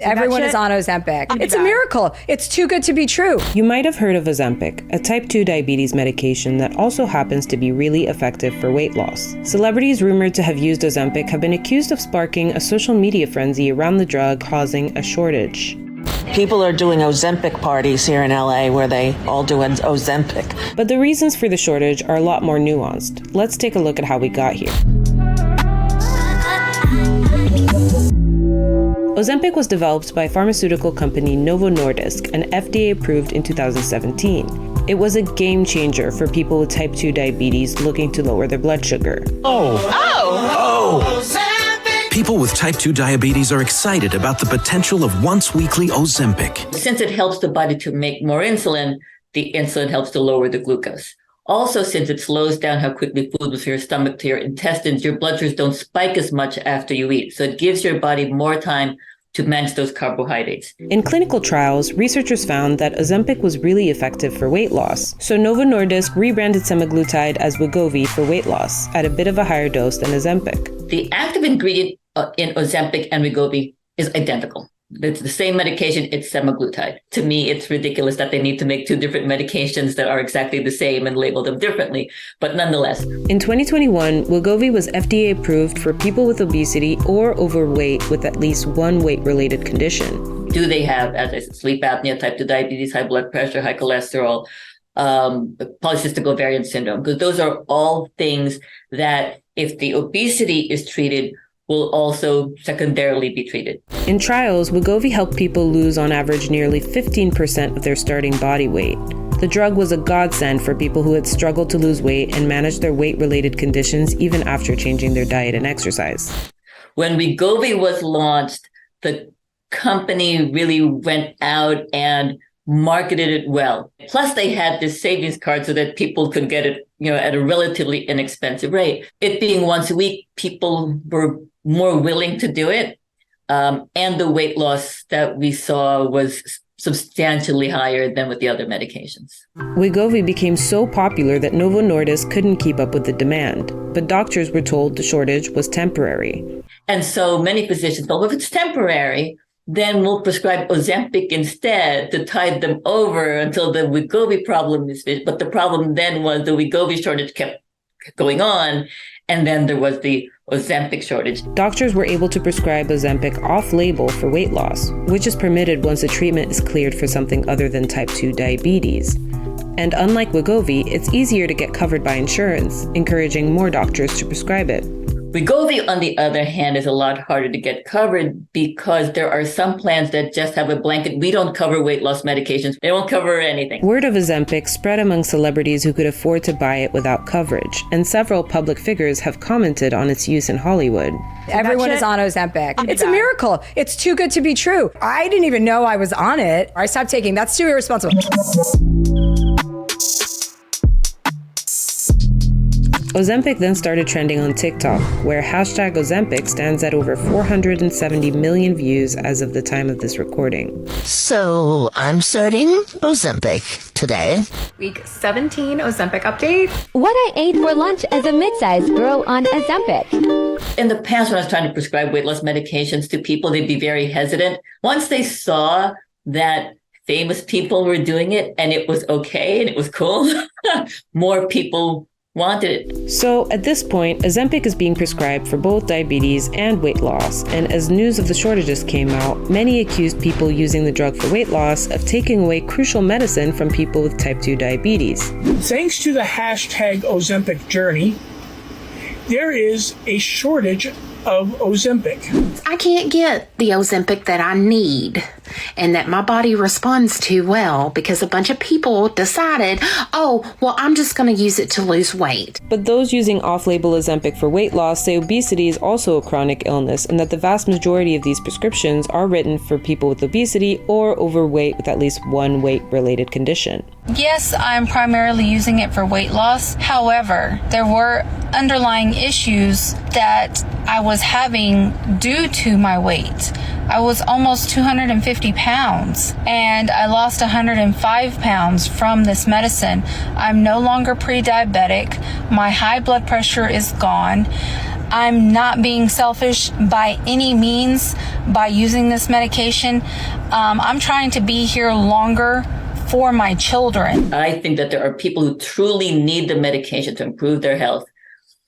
Everyone is on Ozempic. It's a miracle. It's too good to be true. You might have heard of Ozempic, a type 2 diabetes medication that also happens to be really effective for weight loss. Celebrities rumored to have used Ozempic have been accused of sparking a social media frenzy around the drug, causing a shortage. People are doing Ozempic parties here in LA where they all do an Ozempic. But the reasons for the shortage are a lot more nuanced. Let's take a look at how we got here. Ozempic was developed by pharmaceutical company Novo Nordisk and FDA approved in 2017. It was a game changer for people with type 2 diabetes looking to lower their blood sugar. People with type 2 diabetes are excited about the potential of once-weekly Ozempic. Since it helps the body to make more insulin, the insulin helps to lower the glucose. Also, since it slows down how quickly food moves from your stomach to your intestines, your blood sugars don't spike as much after you eat. So it gives your body more time to manage those carbohydrates. In clinical trials, researchers found that Ozempic was really effective for weight loss. So Novo Nordisk rebranded semaglutide as Wegovy for weight loss at a bit of a higher dose than Ozempic. The active ingredient in Ozempic and Wegovy is identical. It's the same medication, it's semaglutide. To me, it's ridiculous that they need to make two different medications that are exactly the same and label them differently. But nonetheless. In 2021, Wegovy was FDA approved for people with obesity or overweight with at least one weight-related condition. Do they have, as I said, sleep apnea, type 2 diabetes, high blood pressure, high cholesterol, polycystic ovarian syndrome? Because those are all things that if the obesity is treated, will also secondarily be treated. In trials, Wegovy helped people lose on average nearly 15% of their starting body weight. The drug was a godsend for people who had struggled to lose weight and manage their weight-related conditions even after changing their diet and exercise. When Wegovy was launched, the company really went out and marketed it well. Plus, they had this savings card so that people could get it, at a relatively inexpensive rate. It being once a week, people were more willing to do it. And the weight loss that we saw was substantially higher than with the other medications. Wegovy became so popular that Novo Nordisk couldn't keep up with the demand, but doctors were told the shortage was temporary. And so many physicians thought, well, if it's temporary, then we'll prescribe Ozempic instead to tide them over until the Wegovy problem is finished. But the problem then was the Wegovy shortage kept going on, and then there was the Ozempic shortage. Doctors were able to prescribe Ozempic off-label for weight loss, which is permitted once the treatment is cleared for something other than type 2 diabetes. And unlike Wegovy, it's easier to get covered by insurance, encouraging more doctors to prescribe it. Wegovy, on the other hand, is a lot harder to get covered because there are some plans that just have a blanket. We don't cover weight loss medications. They won't cover anything. Word of Ozempic spread among celebrities who could afford to buy it without coverage, and several public figures have commented on its use in Hollywood. Everyone is on Ozempic. It's a miracle. It's too good to be true. I didn't even know I was on it. I stopped taking. That's too irresponsible. Ozempic then started trending on TikTok, where hashtag Ozempic stands at over 470 million views as of the time of this recording. So I'm starting Ozempic today. Week 17 Ozempic update. What I ate for lunch as a mid-sized girl on Ozempic. In the past, when I was trying to prescribe weight loss medications to people, they'd be very hesitant. Once they saw that famous people were doing it and it was okay and it was cool, more people wanted it. So at this point, Ozempic is being prescribed for both diabetes and weight loss, and as news of the shortages came out, many accused people using the drug for weight loss of taking away crucial medicine from people with type 2 diabetes. Thanks to the hashtag Ozempic journey, there is a shortage of Ozempic. I can't get the Ozempic that I need and that my body responds to well because a bunch of people decided, I'm just going to use it to lose weight. But those using off-label Ozempic for weight loss say obesity is also a chronic illness and that the vast majority of these prescriptions are written for people with obesity or overweight with at least one weight-related condition. Yes, I'm primarily using it for weight loss. However, there were underlying issues that I was having due to my weight. I was almost 250 pounds and I lost 105 pounds from this medicine. I'm no longer pre-diabetic. My high blood pressure is gone. I'm not being selfish by any means by using this medication. I'm trying to be here longer for my children. I think that there are people who truly need the medication to improve their health,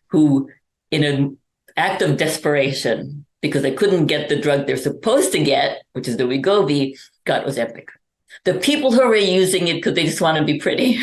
who, in an act of desperation, because they couldn't get the drug they're supposed to get, which is the Wegovy, got Ozempic. The people who are using it because they just want to be pretty,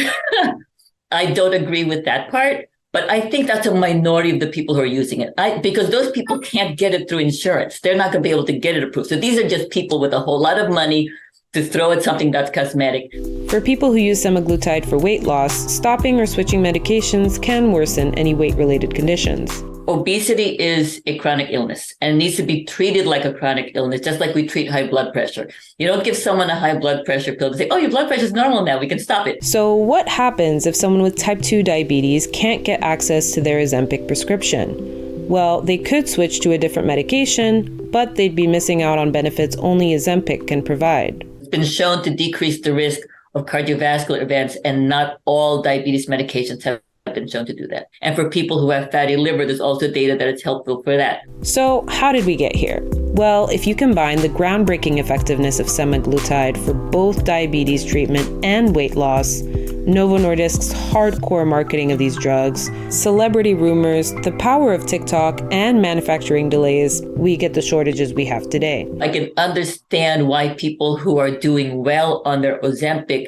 I don't agree with that part. But I think that's a minority of the people who are using it, because those people can't get it through insurance. They're not going to be able to get it approved. So these are just people with a whole lot of money to throw at something that's cosmetic. For people who use semaglutide for weight loss, stopping or switching medications can worsen any weight-related conditions. Obesity is a chronic illness and needs to be treated like a chronic illness, just like we treat high blood pressure. You don't give someone a high blood pressure pill to say, oh, your blood pressure is normal now, we can stop it. So what happens if someone with type 2 diabetes can't get access to their Ozempic prescription? Well, they could switch to a different medication, but they'd be missing out on benefits only Ozempic can provide. It's been shown to decrease the risk of cardiovascular events, and not all diabetes medications have been shown to do that. And for people who have fatty liver, there's also data that it's helpful for that. So how did we get here? Well, if you combine the groundbreaking effectiveness of semaglutide for both diabetes treatment and weight loss, Novo Nordisk's hardcore marketing of these drugs, celebrity rumors, the power of TikTok, and manufacturing delays, we get the shortages we have today. I can understand why people who are doing well on their Ozempic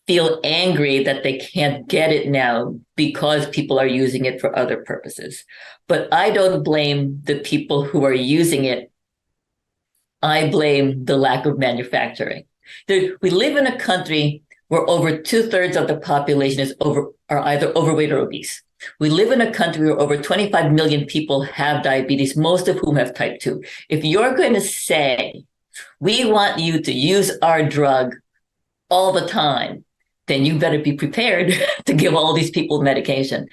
feel angry that they can't get it now because people are using it for other purposes. But I don't blame the people who are using it. I blame the lack of manufacturing. We live in a country where over 2/3 of the population are either overweight or obese. We live in a country where over 25 million people have diabetes, most of whom have type 2. If you're going to say, we want you to use our drug all the time, then you better be prepared to give all these people medication.